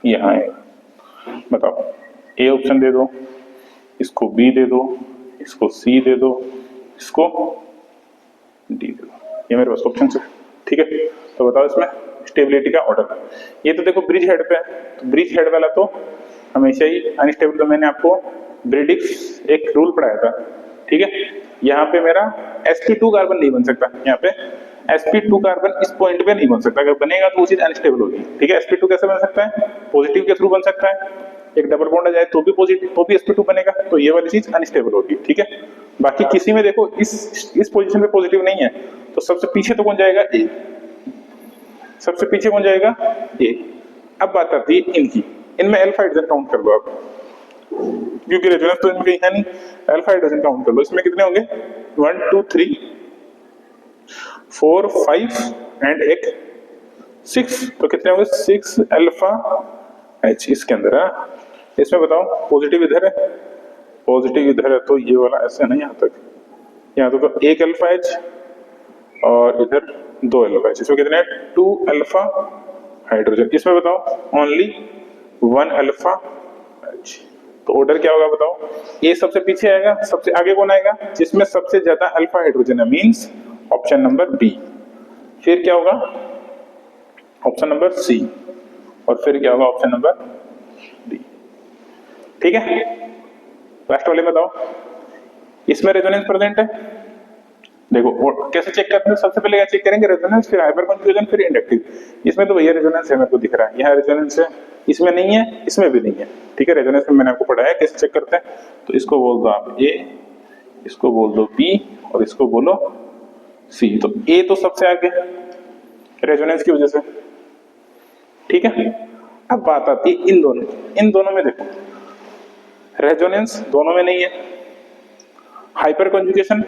यहाँ आएगा। बताओ, ए ऑप्शन दे दो, इसको बी दे दो, इसको सी दे दो, इसको डी दे दो, ये मेरे पास ऑप्शन है। ठीक है, तो बताओ इसमें स्टेबिलिटी का ऑर्डर। ये तो देखो ब्रिज हेड पे है, तो ब्रिज हेड वाला तो हमेशा ही अनस्टेबल। तो मैंने आपको ब्रिडिक्स एक रूल पढ़ाया था। ठीक है, यहाँ पे मेरा sp2 कार्बन नहीं बन सकता, यहाँ पे sp2 कार्बन इस पॉइंट पे नहीं बन सकता। अगर बनेगा तो वो चीज अनस्टेबल होगी। ठीक है, sp2 कैसे बन सकता है? पॉजिटिव के थ्रू बन सकता है, एक डबल बॉन्ड आ जाए तो भी पॉजिटिव, तो भी sp2 बनेगा, तो ये वाली चीज अनस्टेबल होगी। ठीक है, बाकी किसी में देखो इस पोजीशन पे पॉजिटिव नहीं है, तो सबसे पीछे तो कौन जाएगा? ए। सबसे पीछे कौन जाएगा? ए। अब बात आती है इनकी, इनमें अल्फा हाइड्रोजन काउंट कर लो आप, क्योंकि रेजोनेंस तो इनमें कहीं है नहीं। अल्फा हाइड्रोजन काउंट कर लो, इसमें कितने होंगे? 1 2 3 4 5 एंड एक 6, तो कितने होंगे? 6 अल्फा एच इसके अंदर है। इसमें बताओ पॉजिटिव इधर है, पॉजिटिव इधर है, तो ये वाला ऐसे नहीं, यहाँ तक, यहाँ तो एक अल्फा एच और इधर 2 अल्फा एच। इसमें कितने हैं? 2 अल्फा हाइड्रोजन। इसमें बताओ ओनली 1 अल्फा एच। तो ऑर्डर क्या होगा बताओ? ए सबसे पीछे आएगा, सबसे आगे कौन आएगा? जिसमें सबसे ज्यादा अल्फा हाइड्रोजन है, मींस ऑप्शन नंबर बी। फिर क्या होगा? ऑप्शन नंबर सी, और फिर क्या होगा? Option number D. ठीक है, लास्ट वाले बताओ, इसमें रेजोनेंस प्रेजेंट है। देखो कैसे चेक करते हैं? सबसे पहले क्या चेक करेंगे? रेजोनेंस, फिर हाइपर कंफ्यूजन, फिर इंडक्टिव। इसमें तो भैया रेजोनेंस है, मेरे को दिख रहा है, यहाँ रेजोनेंस है, इसमें नहीं है, इसमें भी नहीं है। ठीक है, रेजोनेंस में मैंने आपको पढ़ाया कैसे चेक करते हैं। तो इसको बोल दो आप ए, इसको बोल दो बी, और इसको बोलो सी। तो ए तो सबसे आगे रेजोनेंस की वजह से। ठीक है, अब बात आती है इन दोनों में देखो रेजोनेंस दोनों में नहीं है, हाइपर कंजुगेशन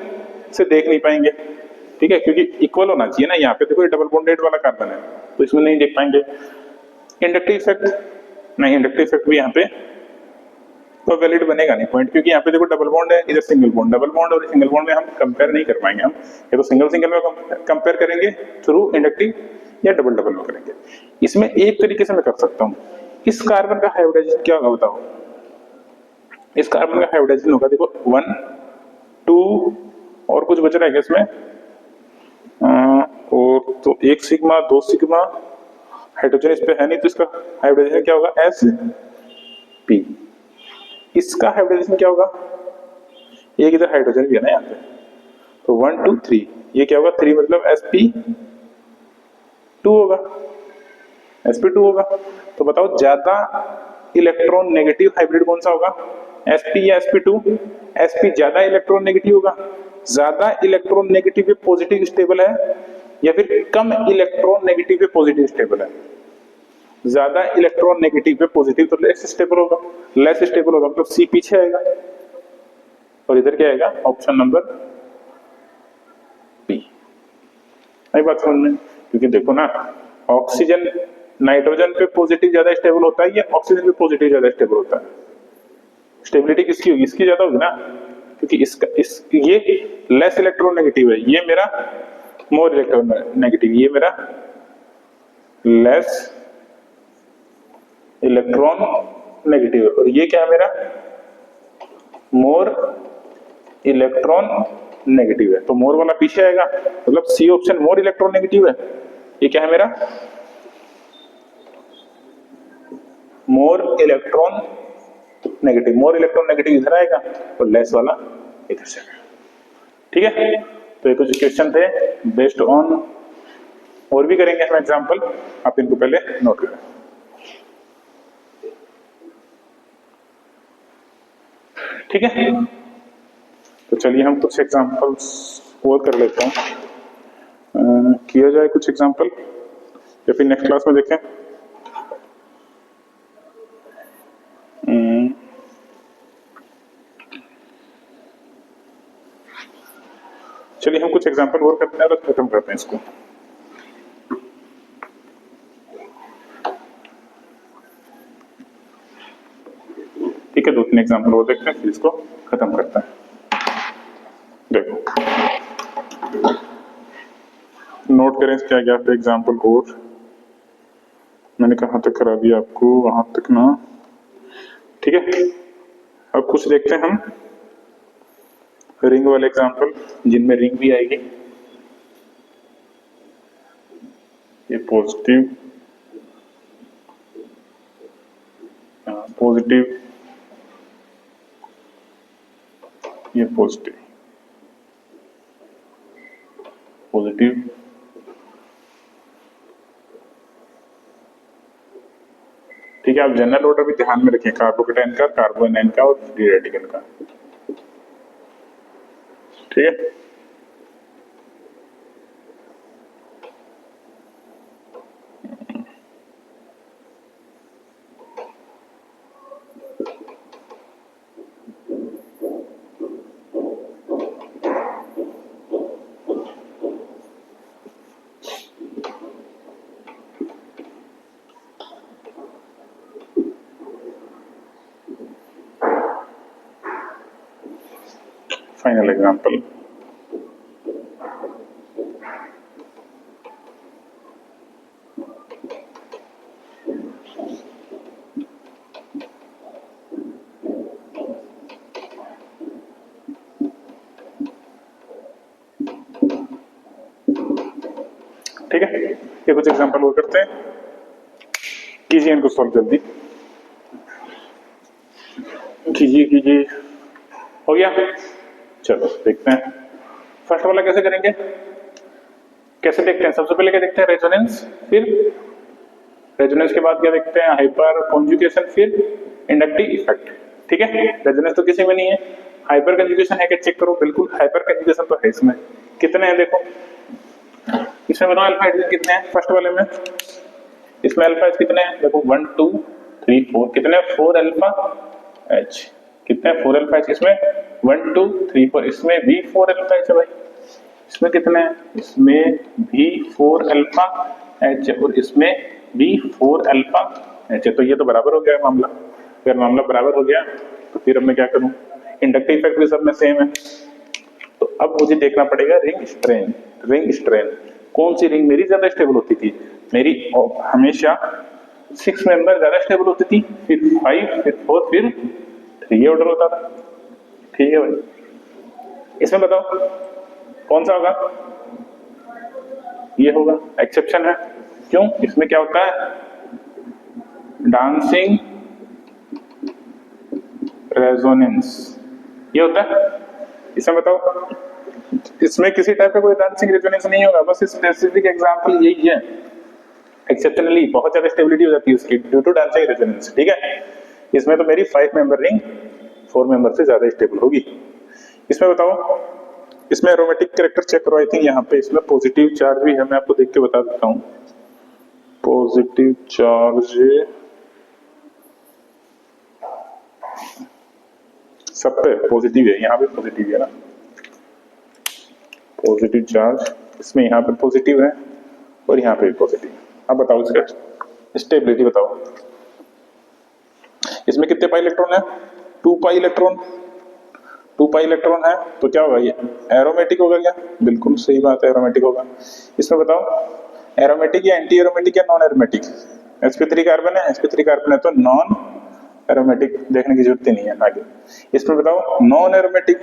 से देख नहीं पाएंगे। ठीक है, क्योंकि इक्वल होना चाहिए ना। यहाँ पे देखो ये डबल बॉन्डेड वाला कार्बन है, तो इसमें नहीं देख पाएंगे। इंडक्टिव इफेक्ट नहीं, इंडक्टिव इफेक्ट भी यहाँ पे तो वैलिड बनेगा नहीं पॉइंट, क्योंकि यहाँ पे देखो डबल बॉन्ड है, इधर सिंगल बॉन्ड, डबल बॉन्ड और सिंगल बॉन्ड में हम कंपेयर नहीं कर पाएंगे। हम या तो सिंगल सिंगल में कंपेयर करेंगे थ्रू इंडक्टिव, या डबल डबल में करेंगे। इसमें एक तरीके से मैं कर सकता हूँ, इस कार्बन का हाइब्रिडाइजेशन क्या होगा बताओ? इस कार्बन का हाइब्रिडाइजेशन होगा, देखो 1 2 और कुछ बच रहा है क्या इसमें? और तो 1 सिग्मा 2 सिग्मा, हाइड्रोजन इस पे है नहीं, तो इसका हाइब्रिडाइजेशन क्या होगा? S P. इसका हाइब्रिडाइजेशन क्या होगा? एक इधर हाइड्रोजन भी है ना यहाँ पे, तो 1 2 3, ये क्या होगा? 3 मतलब sp2 होगा, sp2 होगा। तो बताओ ज्यादा इलेक्ट्रॉन नेगेटिव हाइब्रिड कौन सा होगा? sp या sp2? sp ज्यादा इलेक्ट्रॉन नेगेटिव होगा। ज्यादा इलेक्ट्रॉन नेगेटिव पे पॉजिटिव स्टेबल है, या फिर कम इलेक्ट्रॉन नेगेटिव पे पॉजिटिव स्टेबल है? ज्यादा इलेक्ट्रॉन नेगेटिव पे पॉजिटिव, तो लेस स्टेबल होगा, लेस स्टेबल होगा, मतलब सी पीछे आएगा, और इधर क्या आएगा? Option number B. आई बात समझ में? क्योंकि देखो ना, ऑक्सीजन नाइट्रोजन पे पॉजिटिव ज्यादा स्टेबल होता है, या ऑक्सीजन पे पॉजिटिव ज्यादा स्टेबल होता है? स्टेबिलिटी किसकी होगी? इसकी ज्यादा होगी ना, क्योंकि ये लेस इलेक्ट्रोनेगेटिव है, ये मेरा मोर इलेक्ट्रोनेगेटिव, ये मेरा लेस इलेक्ट्रॉन नेगेटिव है, और ये क्या है मेरा मोर इलेक्ट्रॉन नेगेटिव है। तो मोर वाला पीछे आएगा, मतलब C option more electron negative है। ये क्या है मेरा more electron negative, more electron negative इधर आएगा और लेस वाला इधर से आएगा। ठीक है, तो ये कुछ क्वेश्चन थे बेस्ड ऑन, और भी करेंगे हम एग्जांपल, आप इनको पहले नोट करें। ठीक है, तो चलिए हम कुछ एग्जांपल्स और कर लेते हैं। किया जाए कुछ एग्जांपल या फिर नेक्स्ट क्लास में देखें। चलिए हम कुछ एग्जांपल और करते हैं और खत्म करते हैं इसको। ठीक है, 2-3 एग्जांपल और देखते हैं फिर इसको खत्म करते हैं। देखो नोट करें क्या क्या पे एग्जांपल, और मैंने कहां तक करा दिया आपको, वहां तक ना। ठीक है, अब कुछ देखते हैं हम रिंग वाले एग्जांपल, जिनमें रिंग भी आएगी। ये पॉजिटिव पॉजिटिव, ये पॉजिटिव पॉजिटिव, ठीक है। आप जनरल ऑर्डर भी ध्यान में रखें, कार्बोकेटाइन का, कार्बोएनाइन का और फ्री रेडिकल का। ठीक है, फाइनल एग्जांपल। ठीक है, ये कुछ एग्जांपल और करते हैं, कीजिए इनको सॉल्व जल्दी, कीजिए कीजिए। हो गया, चलो देखते हैं। फर्स्ट वाला कैसे करेंगे, कैसे देखते हैं? सबसे पहले क्या देखते हैं? रेजोनेंस, फिर रेजोनेंस के बाद क्या देखते हैं? हाइपर कॉन्जुगेशन, फिर इंडक्टिव इफेक्ट। ठीक है, रेजोनेंस तो किसी में नहीं है, हाइपर कंजुगेशन है क्या चेक करो, बिल्कुल हाइपर कंजुगेशन तो है इसमें। कितने हैं देखो, इसमें बताओ अल्फा हाइड्रोजन कितने हैं? फर्स्ट वाले में इसमें अल्फा कितने हैं देखो, 1 2 3 4, कितने? 4 अल्फा एच, कितने? 4 अल्फा एच, इसमें 1 2 3 4, इसमें भी 4 अल्फा एच है भाई। इसमें कितने हैं? इसमें भी 4 अल्फा एच और इसमें भी 4 अल्फा एच है। तो ये तो बराबर हो गया मामला। अगर मामला बराबर हो गया तो फिर अब मैं क्या करूं? इंडक्टिव इफेक्ट भी सब में सेम है। तो अब मुझे देखना पड़ेगा रिंग स्ट्रेन। रिंग स्ट्रेन, कौन सी रिंग मेरी ज्यादा स्टेबल होती थी? मेरी हमेशा 6 मेंबर ज्यादा स्टेबल होती थी, फिर 5, फिर 4, फिर 3 ये ऑर्डर होता था। ठीक है भाई, इसमें बताओ कौन सा होगा? ये होगा, एक्सेप्शन है। क्यों? इसमें क्या होता है? डांसिंग रेजोनेंस, ये होता है। इसमें बताओ, इसमें किसी टाइप का कोई डांसिंग रेजोनेंस नहीं होगा, बस स्पेसिफिक एग्जांपल यही है। एक्सेप्शनली बहुत ज्यादा स्टेबिलिटी हो जाती है उसकी ड्यू टू डांसिंग रेजोनेंस। ठीक है, इसमें तो मेरी 5 मेंबर रिंग 4 मेंबर से ज्यादा स्टेबल होगी। इसमें बताओ, इसमें एरोमेटिक कैरेक्टर चेक करो। आई थिंक यहाँ पे इसमें पॉजिटिव चार्ज भी है, मैं आपको देख के बता देता हूँ। पॉजिटिव चार्ज सब पे पॉजिटिव है, यहाँ पे पॉजिटिव है ना, पॉजिटिव चार्ज इसमें यहाँ पे पॉजिटिव है और यहाँ पे भी पॉजिटिव है। अब बताओ इसका स्टेबिलिटी बताओ। इसमें कितने पाई इलेक्ट्रॉन है? 2 पाई इलेक्ट्रॉन, 2 पाई इलेक्ट्रॉन है, तो क्या होगा? ये एरोमेटिक होगा क्या? बिल्कुल सही बात है, एरोमेटिक होगा। इसमें बताओ एरोमेटिक या एंटी एरोमेटिक या नॉन एरोमेटिक? sp3 कार्बन है, sp3 कार्बन है तो नॉन एरोमेटिक, देखने की जरूरत ही नहीं है आगे। इसमें बताओ नॉन एरोमेटिक,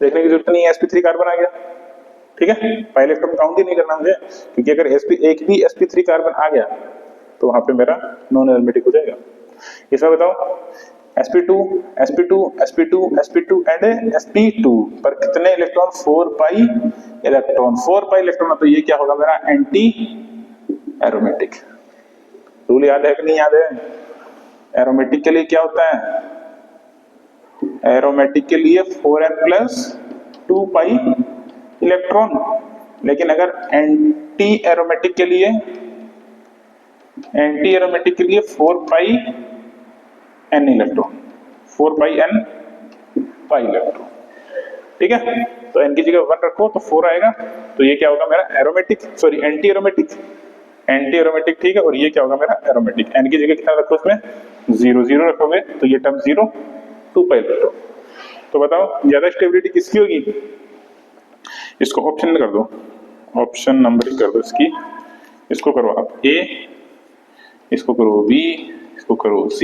देखने की जरूरत नहीं है, sp3 कार्बन आ गया, ठीक है, पहले इलेक्ट्रॉन काउंट ही नहीं करना मुझे, क्योंकि अगर एक भी sp3 कार्बन आ गया तो वहां पे मेरा नॉन एरोमेटिक हो जाएगा। इसमें बताओ sp2 sp2 sp2 sp2 and sp2 पर कितने electron, 4 pi electron, 4 pi electron, तो ये क्या होगा मेरा एंटी एरोमेटिक। रूल याद है कि नहीं याद है? एरोमेटिक के लिए क्या होता है, एरोमेटिक के लिए 4n प्लस 2 पाई इलेक्ट्रॉन, लेकिन अगर एंटी एरोमेटिक के लिए 4 पाई n इलेक्ट्रॉन, 4 पाई n पाई इलेक्ट्रॉन, ठीक है। तो n की जगह 1 रखो तो 4 आएगा, तो ये क्या होगा मेरा aromatic, sorry anti aromatic, anti aromatic, ठीक है। और ये क्या होगा मेरा एरोमेटिक, n की जगह कितना रखो उसमें 0 0 रखोगे तो ये टर्म 0 2 पाई इलेक्ट्रॉन। तो बताओ ज्यादा स्टेबिलिटी किसकी होगी, इसको ऑप्शन कर दो, ऑप्शन नंबरिंग कर दो इसकी, इसको करो आप A, इसको करो B, इसको करो C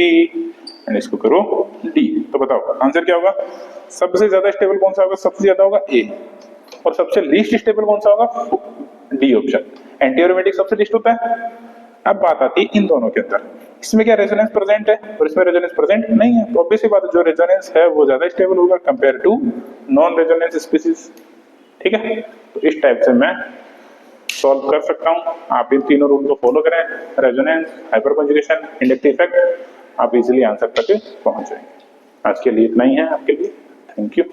एंड इसको करो D। तो बताओ आंसर क्या होगा, सबसे ज्यादा स्टेबल कौन सा होगा, सबसे ज्यादा होगा A, और सबसे लीस्ट स्टेबल कौन सा होगा, D ऑप्शन, एंटी एरोमेटिक सबसे लीस्ट होता है। अब बात आती है इन दोनों के अंदर, इसमें क्या रेजोनेंस प्रेजेंट है और इसमें रेजोनेंस प्रेजेंट नहीं है, तो ऑब्वियस सी बात है जो रेजोनेंस है वो ज्यादा स्टेबल होगा compare to non resonance species, ठीक है। तो इस टाइप से मैं सॉल्व कर सकता हूं, आप इन तीनों रूल को फॉलो करें, resonance, hyper conjugation, inductive effect, आप इजीली आंसर तक पहुंच जाएंगे। आज के लिए इतना ही है आपके लिए, थैंक यू।